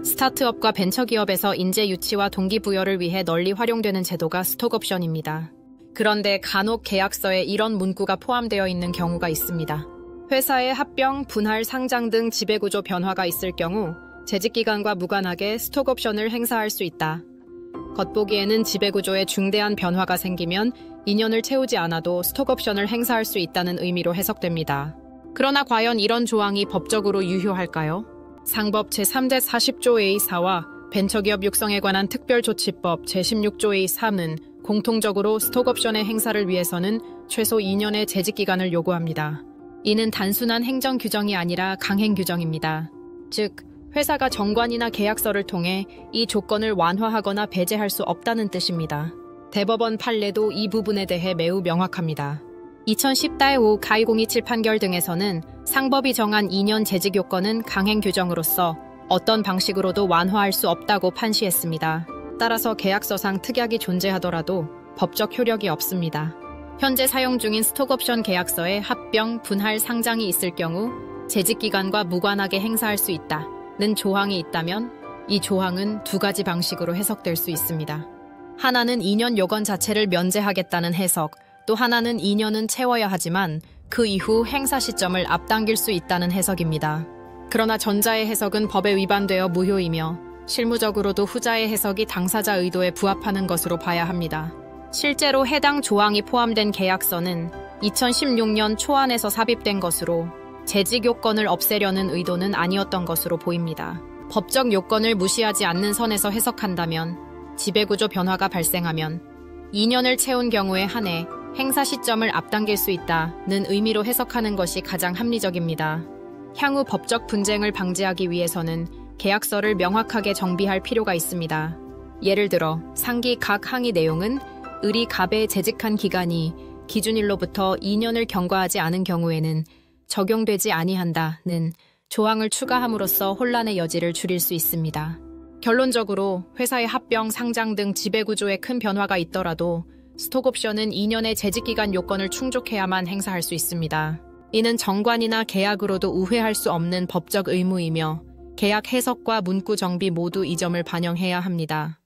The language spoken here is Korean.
스타트업과 벤처기업에서 인재 유치와 동기부여를 위해 널리 활용되는 제도가 스톡옵션입니다. 그런데 간혹 계약서에 이런 문구가 포함되어 있는 경우가 있습니다. 회사의 합병, 분할, 상장 등 지배구조 변화가 있을 경우 재직기간과 무관하게 스톡옵션을 행사할 수 있다. 겉보기에는 지배구조에 중대한 변화가 생기면 2년을 채우지 않아도 스톡옵션을 행사할 수 있다는 의미로 해석됩니다. 그러나 과연 이런 조항이 법적으로 유효할까요? 상법 제3대 40조 A4와 벤처기업 육성에 관한 특별조치법 제16조 A3은 공통적으로 스톡옵션의 행사를 위해서는 최소 2년의 재직기간을 요구합니다. 이는 단순한 행정 규정이 아니라 강행 규정입니다. 즉, 회사가 정관이나 계약서를 통해 이 조건을 완화하거나 배제할 수 없다는 뜻입니다. 대법원 판례도 이 부분에 대해 매우 명확합니다. 2010-5 가이027 판결 등에서는 상법이 정한 2년 재직 요건은 강행 규정으로서 어떤 방식으로도 완화할 수 없다고 판시했습니다. 따라서 계약서상 특약이 존재하더라도 법적 효력이 없습니다. 현재 사용 중인 스톡옵션 계약서에 합병, 분할, 상장이 있을 경우 재직기간과 무관하게 행사할 수 있다는 조항이 있다면 이 조항은 두 가지 방식으로 해석될 수 있습니다. 하나는 2년 요건 자체를 면제하겠다는 해석, 또 하나는 2년은 채워야 하지만 그 이후 행사 시점을 앞당길 수 있다는 해석입니다. 그러나 전자의 해석은 법에 위반되어 무효이며 실무적으로도 후자의 해석이 당사자 의도에 부합하는 것으로 봐야 합니다. 실제로 해당 조항이 포함된 계약서는 2016년 초안에서 삽입된 것으로 재직 요건을 없애려는 의도는 아니었던 것으로 보입니다. 법적 요건을 무시하지 않는 선에서 해석한다면 지배구조 변화가 발생하면 2년을 채운 경우에 한해 행사 시점을 앞당길 수 있다는 의미로 해석하는 것이 가장 합리적입니다. 향후 법적 분쟁을 방지하기 위해서는 계약서를 명확하게 정비할 필요가 있습니다. 예를 들어 상기 각 항의 내용은 을이 갑에 재직한 기간이 기준일로부터 2년을 경과하지 않은 경우에는 적용되지 아니한다는 조항을 추가함으로써 혼란의 여지를 줄일 수 있습니다. 결론적으로 회사의 합병, 상장 등 지배구조에 큰 변화가 있더라도 스톡옵션은 2년의 재직기간 요건을 충족해야만 행사할 수 있습니다. 이는 정관이나 계약으로도 우회할 수 없는 법적 의무이며 계약 해석과 문구 정비 모두 이 점을 반영해야 합니다.